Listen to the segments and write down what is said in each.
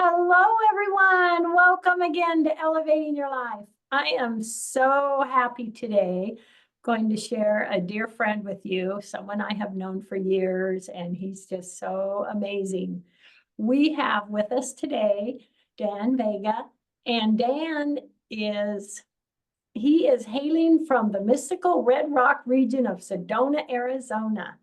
Hello, everyone. Welcome again to Elevating Your Life. I am so happy today going to share a dear friend with you, someone I have known for years, and he's just so amazing. We have with us today Dan Vega, and Dan he is hailing from the mystical Red Rock region of Sedona, Arizona.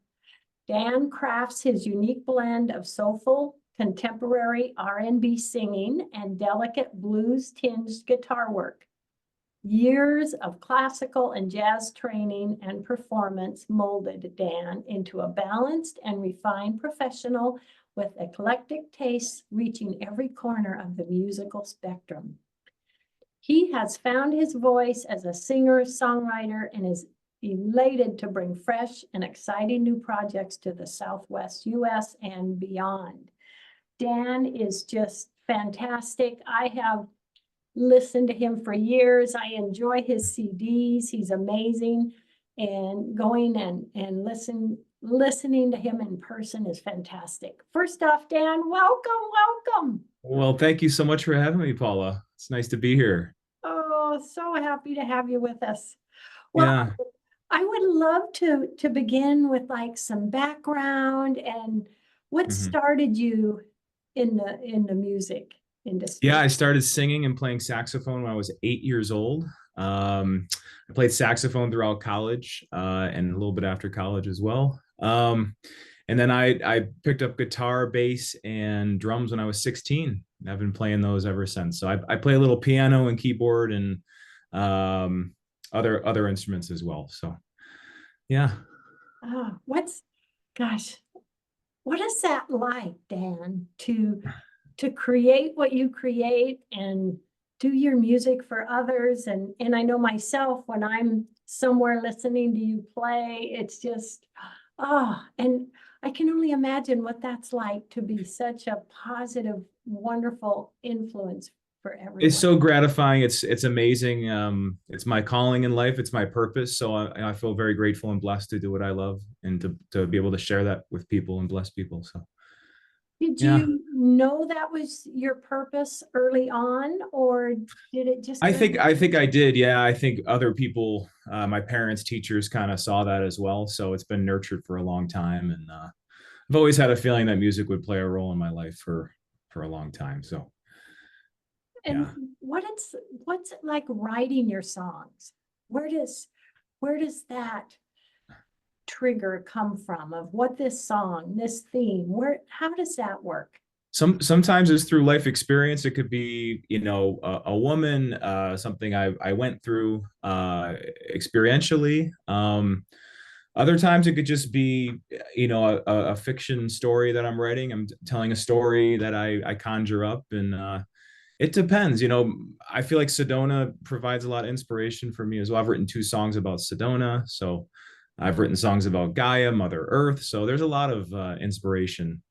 Dan crafts his unique blend of soulful, contemporary R&B singing and delicate blues-tinged guitar work. Years of classical and jazz training and performance molded Dan into a balanced and refined professional with eclectic tastes reaching every corner of the musical spectrum. He has found his voice as a singer, songwriter, and is elated to bring fresh and exciting new projects to the Southwest US and beyond. Dan is just fantastic. I have listened to him for years. I enjoy his CDs. He's amazing. And going and listening to him in person is fantastic. First off, Dan, welcome. Well, thank you so much for having me, Paula. It's nice to be here. Oh, so happy to have you with us. Well, Yeah. I would love to begin with like some background and what Mhm. started you in the music Yeah, industry. I started singing and playing saxophone when I was 8 years old. I played saxophone throughout college and a little bit after college as well. And then I picked up guitar, bass, and drums when I was 16. I've been playing those ever since. So I play a little piano and keyboard and um, other instruments as well. So yeah. Oh, gosh, what is that like, Dan, to create what you create and do your music for others? And I know myself, when I'm somewhere listening to you play, it's just, and I can only imagine what that's like to be such a positive, wonderful influence for It's everyone. so gratifying. It's amazing. It's my calling in life. It's my purpose. So I feel very grateful and blessed to do what I love and to be able to share that with people and bless people. So Did yeah, you know that was your purpose early on, or did it just I kind think I think I did. Yeah, I think other people, my parents, teachers, kind of saw that as well. So it's been nurtured for a long time, and I've always had a feeling that music would play a role in my life for a long time. So And yeah. what's it like writing your songs? Where does where does that trigger come from of what this song, this theme, how does that work? Sometimes it's through life experience. It could be, a woman, something I went through experientially. Other times it could just be, a fiction story that I'm writing. I'm telling a story that I conjure up, and it depends. I feel like Sedona provides a lot of inspiration for me as well. I've written 2 songs about Sedona, so I've written songs about Gaia, Mother Earth. So there's a lot of inspiration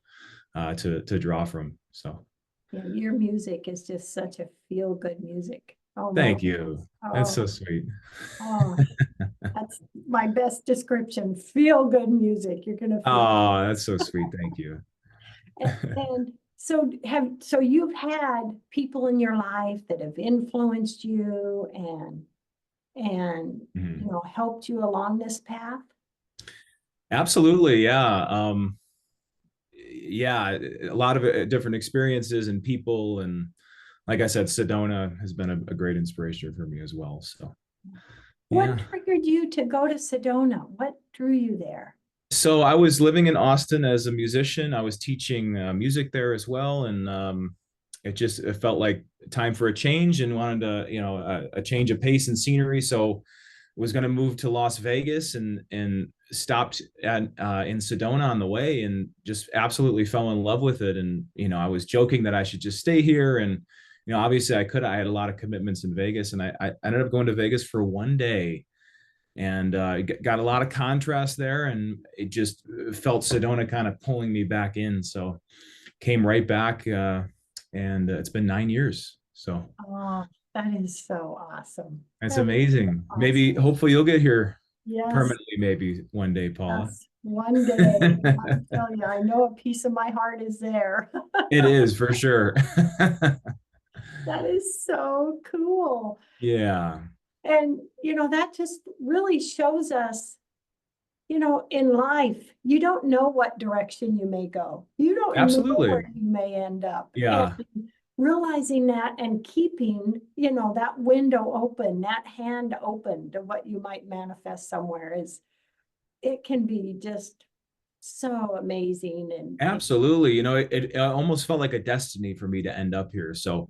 to draw from. So Yeah, your music is just such a feel-good music. Oh my thank goodness. you. That's Oh, so sweet. oh, that's my best description. Feel-good music. You're gonna feel. Oh, that's so sweet. Thank you. And so you've had people in your life that have influenced you and Mhm. helped you along this path. Absolutely. Yeah. Yeah. A lot of different experiences and people. And like I said, Sedona has been a great inspiration for me as well. So, What yeah. triggered you to go to Sedona? What drew you there? So I was living in Austin as a musician. I was teaching music there as well. And it felt like time for a change and wanted to, a change of pace and scenery. So was going to move to Las Vegas and stopped at in Sedona on the way and just absolutely fell in love with it. And I was joking that I should just stay here. And obviously I had a lot of commitments in Vegas, and I ended up going to Vegas for one day and got a lot of contrast there, and it just felt Sedona kind of pulling me back in. So came right back, and it's been 9 years. So Oh, that is so awesome. that's That is so amazing. Maybe, awesome. hopefully, you'll get here Yes, permanently, maybe one day, Paula. yes, one day. I tell you, I know a piece of my heart is there. It is for sure. That is so cool. Yeah, And, that just really shows us, in life, you don't know what direction you may go. You don't know where absolutely. you may end up. And Yeah, realizing that and keeping, that window open, that hand open to what you might manifest somewhere it can be just so amazing. And absolutely. It almost felt like a destiny for me to end up here. So,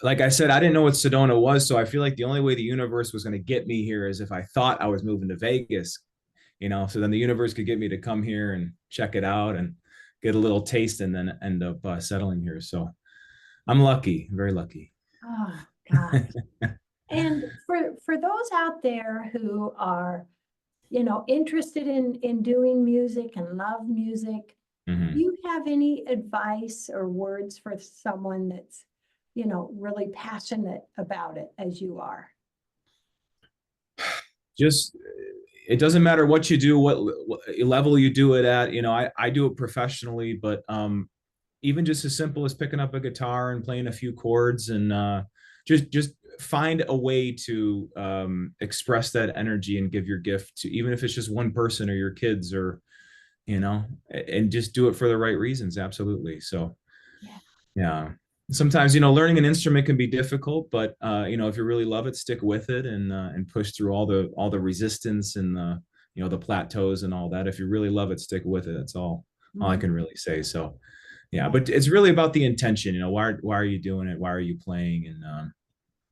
like I said, I didn't know what Sedona was. So I feel like the only way the universe was going to get me here is if I thought I was moving to Vegas, so then the universe could get me to come here and check it out and get a little taste and then end up settling here. So I'm lucky, very lucky. oh gosh. And for those out there who are, interested in doing music and love music, do Mhm. you have any advice or words for someone that's, really passionate about it as you are? Just it doesn't matter what you do, what level you do it at. I do it professionally, but even just as simple as picking up a guitar and playing a few chords and just find a way to express that energy and give your gift to, even if it's just one person or your kids, or and just do it for the right reasons. Absolutely. So Yeah. yeah, sometimes learning an instrument can be difficult, but if you really love it, stick with it and push through all the resistance and the plateaus and all that. If you really love it, stick with it. That's all I Mhm. can really say. So yeah, Yeah. but it's really about the intention. Why are you doing it? Why are you playing? And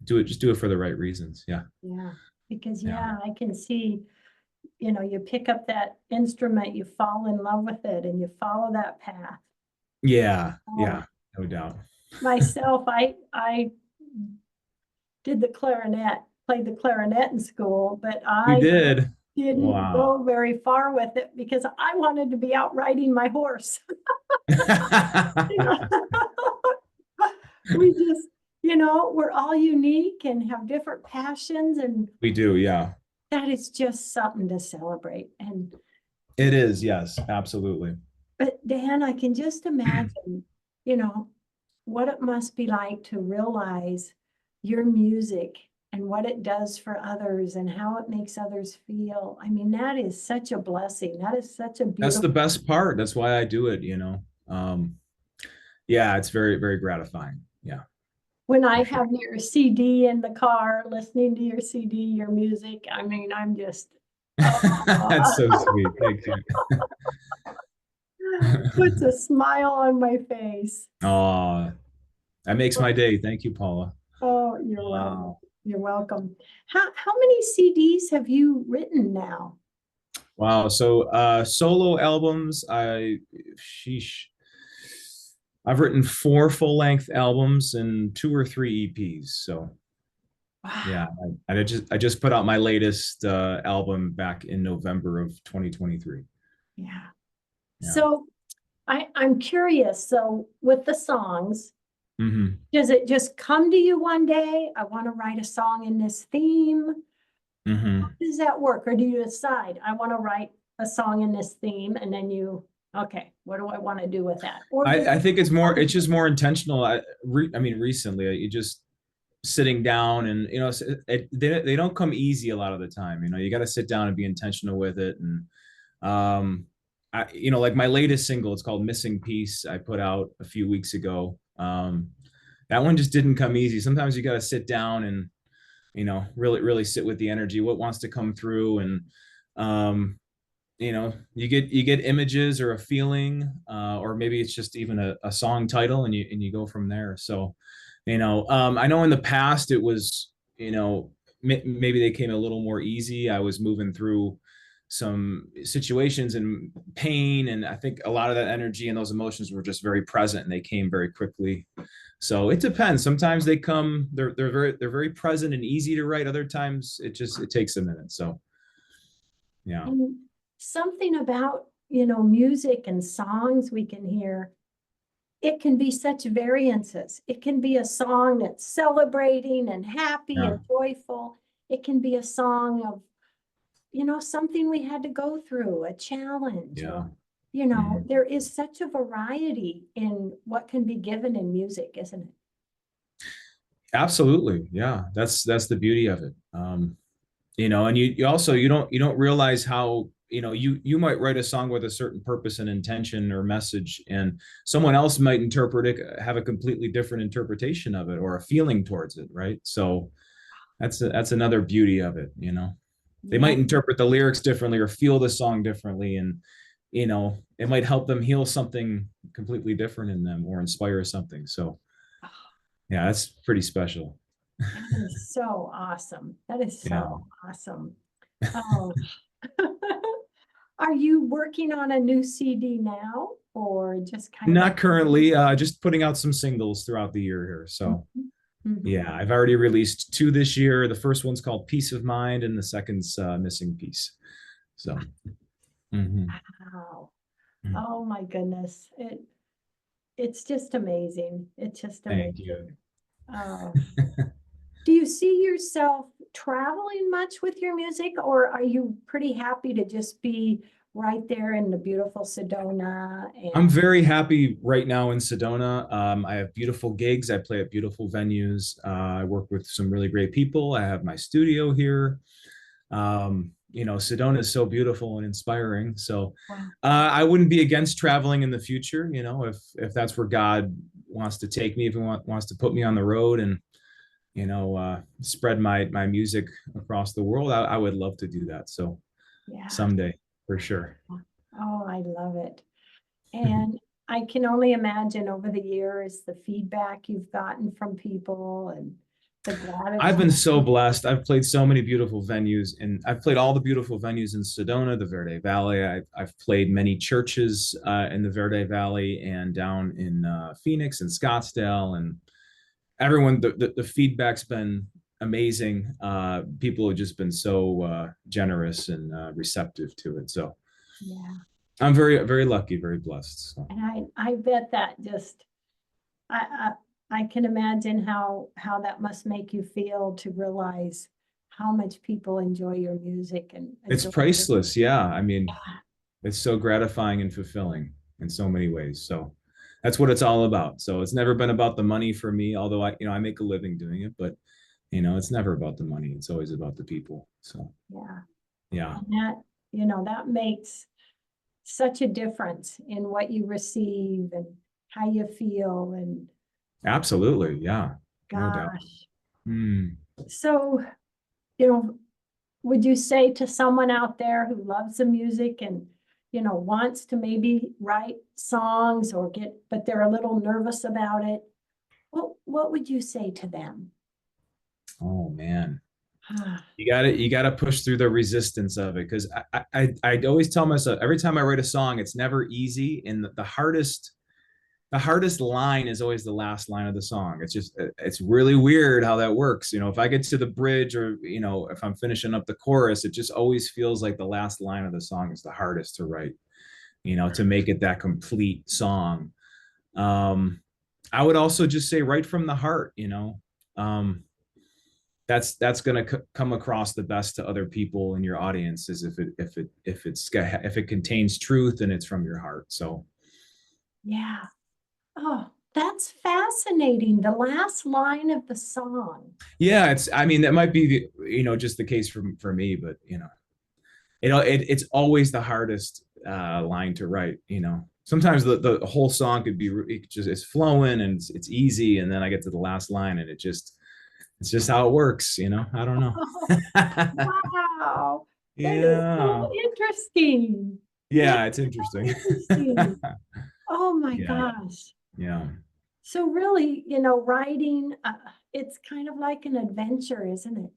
just do it for the right reasons. Yeah, Yeah. Because yeah, I can see, you pick up that instrument, you fall in love with it and you follow that path. yeah, Um, yeah, no doubt. myself, I did the clarinet, played the clarinet in school, but You I did. didn't Wow. go very far with it because I wanted to be out riding my horse. You know? We just, we're all unique and have different passions, and We do. Yeah, that is just something to celebrate. And it is. Yes, absolutely. but Dan, I can just imagine, you know, what it must be like to realize your music and what it does for others and how it makes others feel. I mean, that is such a blessing. That is such a That's the beautiful. best part. That's why I do it. Yeah, it's very, very gratifying. Yeah, When I for sure. have your CD in the car, listening to your CD, your music, I mean, I'm just, That's oh, so sweet. Thank you. puts a smile on my face. Oh, that makes my day. Thank you, Paula. Oh, you're welcome. Wow. You're welcome. How many CDs have you written now? Wow. So solo albums, sheesh. I've written 4 full-length albums and 2 or 3 EPs. So yeah, Wow. I just put out my latest album back in November of 2023. Yeah. Yeah. So I'm curious. So with the songs, Hmm. does it just come to you one day? I want to write a song in this theme. How Hmm. does that work? Or do you decide, I want to write a song in this theme, and then okay, what do I want to do with that? Or does I it think come? it's just more intentional. I mean, recently, you just sitting down and they don't come easy a lot of the time. You got to sit down and be intentional with it. And like my latest single, it's called Missing Piece, I put out a few weeks ago. That one just didn't come easy. Sometimes you got to sit down and really really sit with the energy, what wants to come through. And you get images or a feeling, or maybe it's just even a song title, and you go from there. So I know in the past it was, maybe they came a little more easy. I was moving through some situations and pain, and I think a lot of that energy and those emotions were just very present, and they came very quickly. So it depends. Sometimes they're very present and easy to write. Other times it takes a minute. So yeah. And something about, music and songs we can hear, it can be such variances. It can be a song that's celebrating and happy Yeah. and joyful. It can be a song of something we had to go through, a challenge, Yeah. or, Mhm. there is such a variety in what can be given in music, isn't it? Absolutely. Yeah. That's the beauty of it. And you also, you don't realize how, you might write a song with a certain purpose and intention or message, and someone else might interpret it, have a completely different interpretation of it or a feeling towards it, right? So that's another beauty of it. They Yeah. might interpret the lyrics differently or feel the song differently, and it might help them heal something completely different in them or inspire something. So yeah, that's pretty special. That is so awesome. That is Yeah. so awesome. Oh, are you working on a new CD now, or just kind of a? Not currently, just putting out some singles throughout the year here. So Mhm, mhm. yeah, I've already released two this year. The first one's called Peace of Mind, and the second's Missing Piece. So mhm. Wow. Oh my goodness. It's just amazing. It's just Thank amazing. you. Oh. Do you see yourself traveling much with your music, or are you pretty happy to just be right there in the beautiful Sedona I'm and? very happy right now in Sedona. I have beautiful gigs. I play at beautiful venues. I work with some really great people. I have my studio here. Sedona is so beautiful and inspiring. So Wow. I wouldn't be against traveling in the future, if that's where God wants to take me, if he wants to put me on the road and, spread my music across the world. I would love to do that. So Yeah. someday for sure. Oh, I love it. And I can only imagine over the years, the feedback you've gotten from people and the I've been so gratitude. blessed. I've played so many beautiful venues, and I've played all the beautiful venues in Sedona, the Verde Valley. I've played many churches in the Verde Valley and down in Phoenix and Scottsdale, and everyone. The feedback's been amazing. People have just been so generous and receptive to it. So Yeah. I'm very very lucky, very blessed. So. And I bet that just, I, I can imagine how that must make you feel to realize how much people enjoy your music and It's adore it. priceless. Yeah, I mean, it's so gratifying and fulfilling in so many ways. So that's what it's all about. So it's never been about the money for me, although I make a living doing it, but it's never about the money. It's always about the people. So Yeah. yeah, And that makes such a difference in what you receive and how you feel, and absolutely. Yeah, no doubt. gosh. Hmm. So, you know, would you say to someone out there who loves the music and, wants to maybe write songs or but they're a little nervous about it, what would you say to them? Oh man. You gotta push through the resistance of it, because I always tell myself every time I write a song, it's never easy, and the hardest line is always the last line of the song. It's really weird how that works. If I get to the bridge, or if I'm finishing up the chorus, it just always feels like the last line of the song is the hardest to write, to make it that complete song. um I would also just say right from the heart. That's going to come across the best to other people in your audience, is if it contains truth and it's from your heart. So Yeah. Oh, that's fascinating. The last line of the song. yeah, I mean, that might be just the case for me, but it's always the hardest line to write. Sometimes the whole song could be it's flowing and it's easy, and then I get to the last line and it's just how it works. I don't know. Wow. That is Yeah, so interesting. That yeah, it's is so interesting. interesting. Oh my Yeah, gosh. yeah. So really, writing, it's kind of like an adventure, isn't it?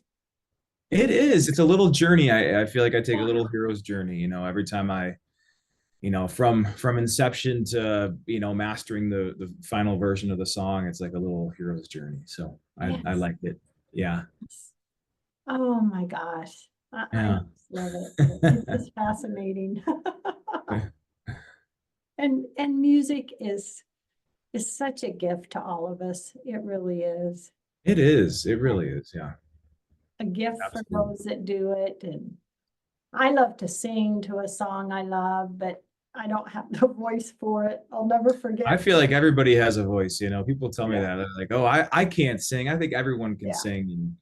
It is. It's a little journey. I feel like I take a Yeah. little hero's journey, every time from inception to, mastering the final version of the song. It's like a little hero's journey. So I Yes. like it. Yeah. Oh my gosh. I Yeah. just love it. It's just fascinating. And music is such a gift to all of us. It really is. It is. It really is. Yeah. A gift for Absolutely. those that do it, and I love to sing to a song I love, but I don't have the voice for it. I'll never I forget. feel like everybody has a voice, you know. People tell me Yeah, that. They're like, oh, I can't sing. I think everyone can yeah. sing. And,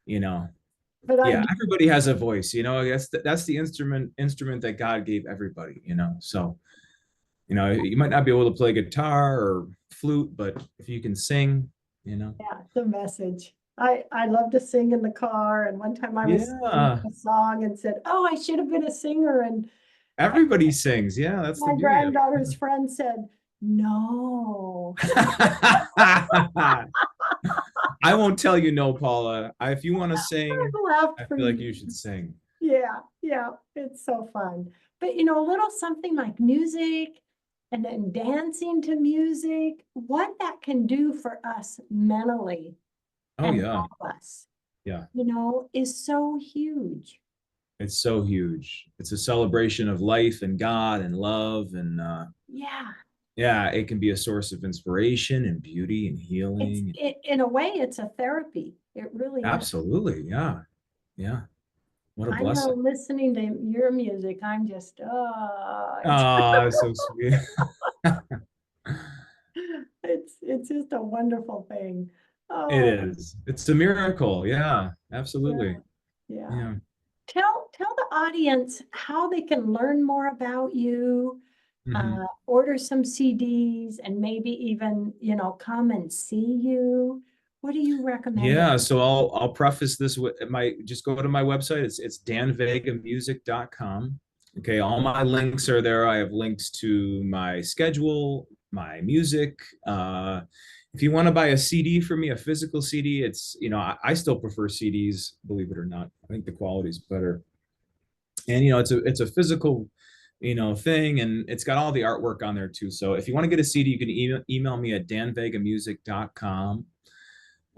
you know, But I yeah, do. everybody has a voice, you know. That's the instrument that God gave everybody, you know. So, you know, you might not be able to play guitar or flute, but if you can sing, you know. Yeah, the message. I love to sing in the car, and one time I was singing Yeah. a song and said, "Oh, I should have been a singer." And Everybody sings. Yeah, that's the my beauty of granddaughter's friend said, "No." it. I won't tell you no, Paula. If you want to I sing, laughed I for feel like you you. should sing. Yeah, yeah, it's so fun. But a little something like music and then dancing to music, what that can do for us mentally Oh and yeah. help us, Yeah. is so huge. It's so huge. It's a celebration of life and God and love and Yeah, yeah, it can be a source of inspiration and beauty and it's healing. in a way, it's a therapy. It really is. Absolutely. Yeah. Yeah. What a I know blessing. listening to your music, I'm just, it's Oh, so sweet. it's just a wonderful thing. It Oh, is. It's a miracle. Yeah, yeah, absolutely. yeah. Yeah. Tell the audience how they can learn more about you, Mhm. order some CDs, and maybe even, come and see you. What do you recommend that? Yeah, so I'll preface this with my just go to my website. It's danvegamusic.com. Okay, all my links are there. I have links to my schedule, my music. If you want to buy a CD for me, a physical CD, it's I still prefer CDs, believe it or not. I think the quality is better. And it's a physical thing, and it's got all the artwork on there too. So if you want to get a CD, you can email me at danvegamusic.com.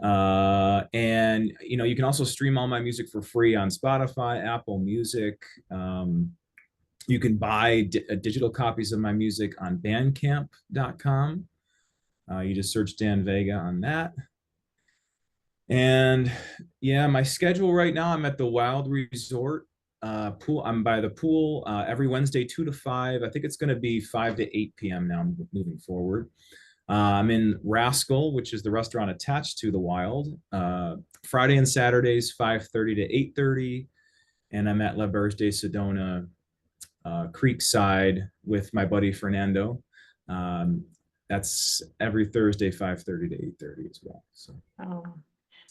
And you can also stream all my music for free on Spotify, Apple Music. You can buy digital copies of my music on bandcamp.com. You just search Dan Vega on that. And yeah, my schedule right now, I'm at the Wild Resort pool. I'm by the pool every Wednesday, 2 to 5. I think it's going to be 5 to 8 p.m. now moving forward. I'm in Rascal, which is the restaurant attached to the Wild. Friday and Saturdays, 5:30 to 8:30. And I'm at La Berge de Sedona, Creekside with my buddy Fernando. Um, that's every Thursday, 5:30 to 8:30 as well. So, Oh,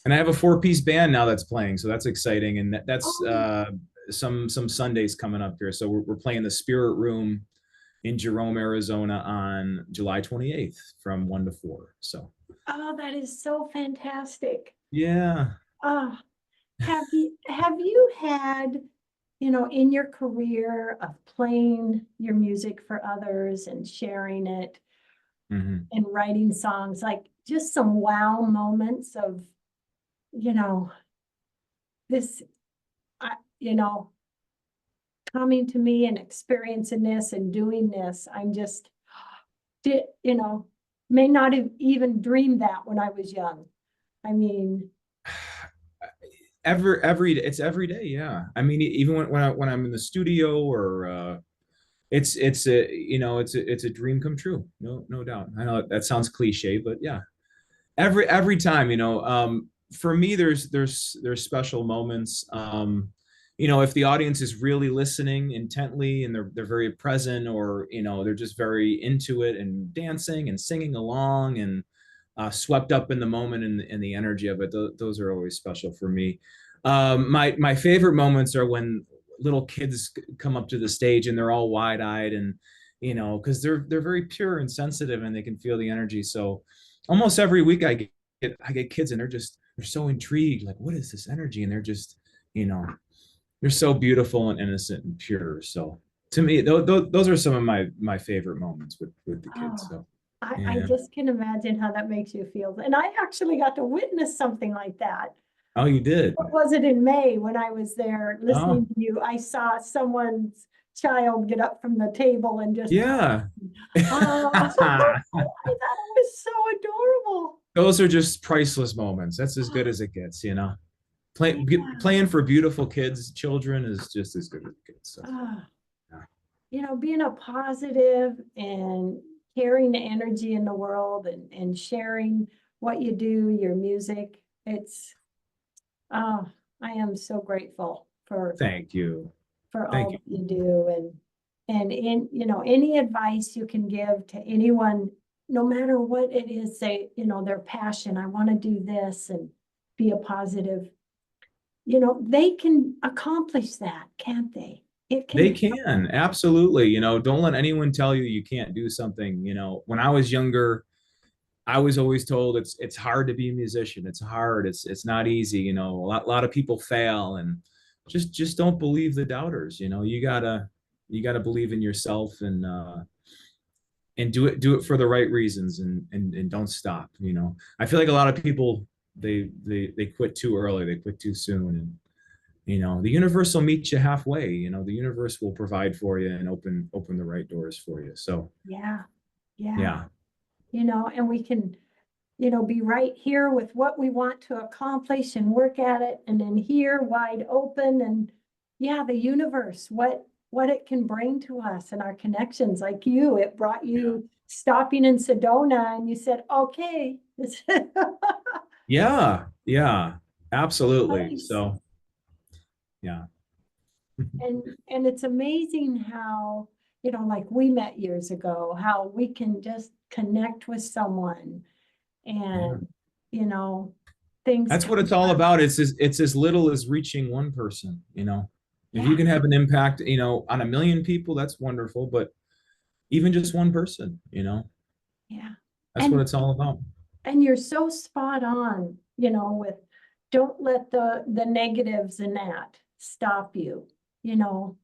and I have a four-piece band now that's playing, so that's exciting. And that's oh, some Sundays coming up here. So we're playing the Spirit Room in Jerome, Arizona on July 28th from 1 to 4. So, oh, that is so fantastic. yeah. Ah, have you had, in your career of playing your music for others and sharing it Mhm. and writing songs, like just some wow moments of, you know, this, I, coming to me and experiencing this and doing this. I'm just, did, may not have even dreamed that when I was young. I mean, It's every day. Yeah. I mean, even when I'm in the studio or, it's a, it's a dream come true. No doubt. I know that sounds cliche, but yeah, every time, for me, there's special moments. If the audience is really listening intently and they're very present, or they're just very into it and dancing and singing along and swept up in the moment and the energy of it. Those are always special for me. My favorite moments are when little kids come up to the stage and they're all wide eyed and because they're very pure and sensitive and they can feel the energy. So almost every week I get kids and they're so intrigued, like, what is this energy? And they're just, you know, they're so beautiful and innocent and pure. So to me, those are some of my favorite moments with the kids. oh, So I yeah. just can imagine how that makes you feel. And I actually got to witness something like that. Oh, you did. What was it in May when I was there listening Oh, to you? I saw someone's child get up from the table and just, yeah. oh, I thought it was so adorable. Those are just priceless moments. That's as good as it gets. playing for beautiful kids, children is just as good as kids. So, Ah, yeah. you know, being a positive and carrying the energy in the world and sharing what you do, your music, it's, oh, I am so grateful Thank you. for Thank all you. that you do and you know, any advice you can give to anyone, no matter what it is, say, you know, their passion, I want to do this and be a positive, you know, they can accomplish that, can't they? It They can, can, absolutely. You know, don't let anyone tell you you can't do something. You know, when I was younger, I was always told it's hard to be a musician. It's hard. It's not easy. You know, a lot of people fail, and just don't believe the doubters. You know, you gotta believe in yourself and do it for the right reasons and don't stop. You know, I feel like a lot of people they quit too early. They quit too soon, and you know, the universe will meet you halfway. You know, the universe will provide for you and open the right doors for you. So yeah, yeah, yeah. you know, and we can, you know, be right here with what we want to accomplish and work at it, and then here wide open and yeah, the universe, what it can bring to us and our connections, like you, it brought you stopping in Sedona and you said, okay, this Yeah, yeah, absolutely. nice. So, yeah. And it's amazing how, you know, like we met years ago, how we can just connect with someone Yeah. and, you know, things That's what come it's all up. about. It's as little as reaching one person, you know. If you Yeah, can have an impact, you know, on a million people, that's wonderful, but even just one person, you know, yeah. that's what And it's all about. and you're so spot on, you know, with don't let the negatives in that stop you, you know,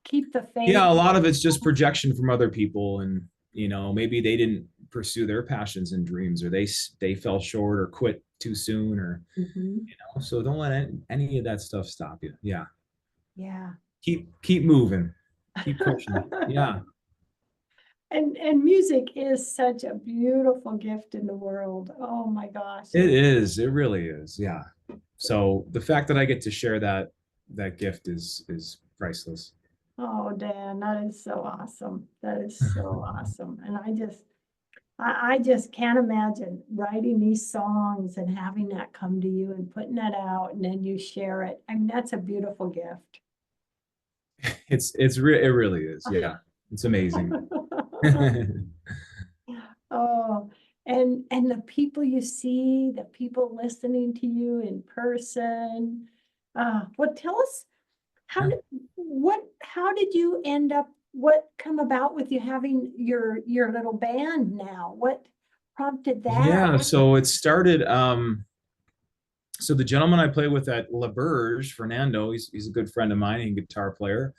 keep the faith. Yeah, a lot of it's just projection from other people and, you know, maybe they didn't pursue their passions and dreams or they fell short or quit too soon or, Mhm. you know, so don't let any of that stuff stop you. Yeah. Yeah. Keep moving. Keep pushing. Yeah. And music is such a beautiful gift in the world. Oh my gosh. It is. It really is. Yeah. So the fact that I get to share that gift is priceless. Oh, Dan, that is so awesome. That is so awesome. And I just can't imagine writing these songs and having that come to you and putting that out and then you share it. I mean, that's a beautiful gift. It really is. Yeah. It's amazing. Oh, and the people you see, the people listening to you in person. Well, tell us how did you end up, what come about with you having your little band now? What prompted that? Yeah, so it started so the gentleman I play with at La Berge, Fernando, he's a good friend of mine and guitar player.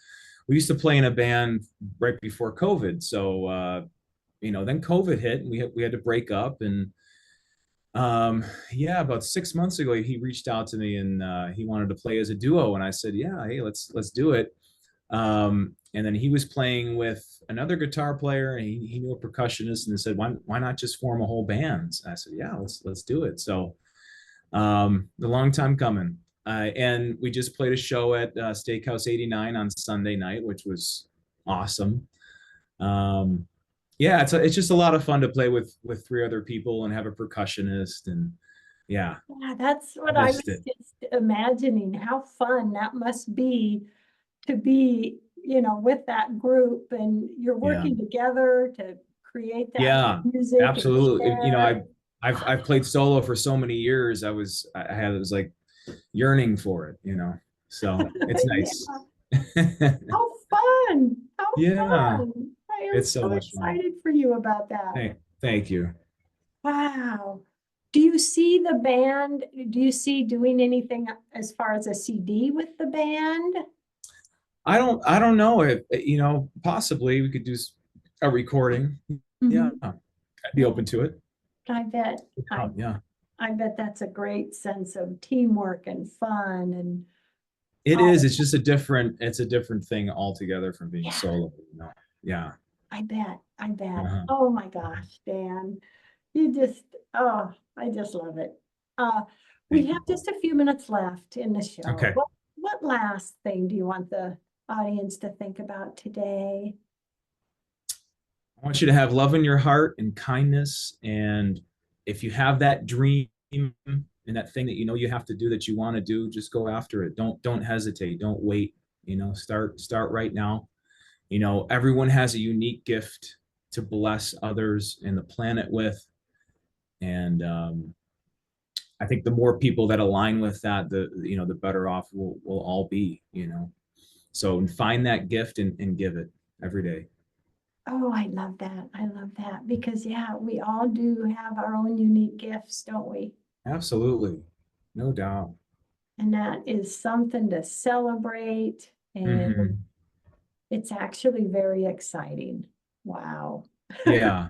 We used to play in a band right before COVID. So you know, then COVID hit and we had to break up and yeah, about 6 months ago he reached out to me and he wanted to play as a duo and I said, yeah, hey, let's do it. And then he was playing with another guitar player and he knew a percussionist and said, why not just form a whole band? And I said, yeah, let's do it. So the long time coming. And we just played a show at Steakhouse 89 on Sunday night, which was awesome. Um, yeah, it's just a lot of fun to play with three other people and have a percussionist and yeah, Yeah, that's I what I missed was it. just imagining, how fun that must be to be, you know, with that group and you're Yeah. working together to create that Yeah, music and absolutely. You know, share. I've played solo for so many years. I was like yearning for it, you know. So it's nice. Yeah, how fun, how Yeah, fun. I am it's so so much fun. excited for you about that. Thank you. Wow. Do you see the band, do you see doing anything as far as a CD with the band? I don't know if you know, possibly we could do a recording. Yeah, Mhm. I'd be Yeah, open to it. I bet, I, Yeah. I bet that's a great sense of teamwork and fun and, It oh, is. It's a different thing altogether from being yeah, solo, you know. Yeah. I bet. Uh-huh. Oh my gosh, Dan, you just, oh, I just love it. Uh, We Thank you, have Paul. just a few minutes left in the show. Okay. What last thing do you want the audience to think about today? I want you to have love in your heart and kindness. And if you have that dream and that thing that you know you have to do that you want to do, just go after it. Don't hesitate. Don't wait. Start right now. Everyone has a unique gift to bless others and the planet with. And I think the more people that align with that, the better off we'll all be. So find that gift and give it every day. Oh, I love that. I love that because yeah, we all do have our own unique gifts, don't we? Absolutely. No doubt. And that is something to celebrate. And Hmm. it's actually very exciting. Wow. Yeah.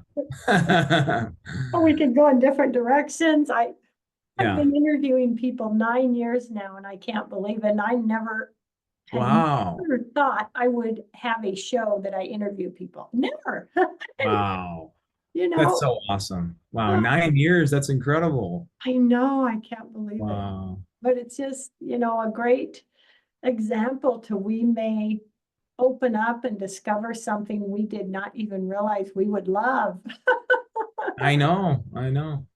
Oh, we could go in different directions. I've Yeah. been interviewing people 9 years now, and I can't believe it. And I never had Wow. never thought I would have a show that I interview people. Never. Wow. You That's know, so awesome. Wow. oh, 9 years. That's incredible. I know, I can't believe it. Wow. But it's just, a great example to we may open up and discover something we did not even realize we would love. I know. I know.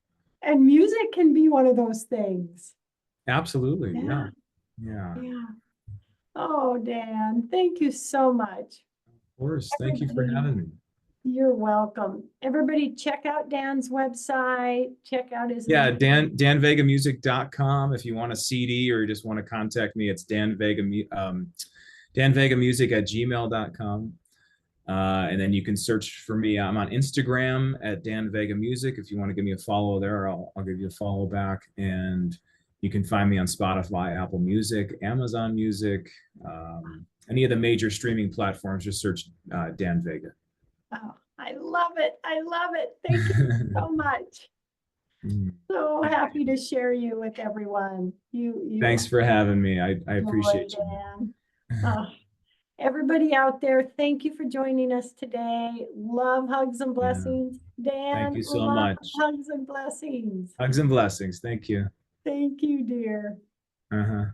And music can be one of those things. Absolutely. Yeah, Yeah. Yeah. Of yeah. Oh, Dan, thank you so much. course. Thank you for Everybody, having me. you're welcome. Everybody check out Dan's website, check out his Yeah, music. danvegamusic.com. If you want a CD or you just want to contact me, it's danvegamusic@gmail.com. And then you can search for me. I'm on Instagram at Dan Vega Music. If you want to give me a follow there, I'll give you a follow back. And you can find me on Spotify, Apple Music, Amazon Music, any of the major streaming platforms. Just search Dan Vega. Oh, I love it. I love it. Thank you so much. So happy to share you with everyone. You Thanks for having me. I joy, appreciate you. Dan. Oh, everybody out there, thank you for joining us today. Love, hugs, and Yeah. blessings. Thank Dan, you so love, much. hugs, and blessings. Hugs and blessings. Thank you. Thank you, dear. Uh-huh.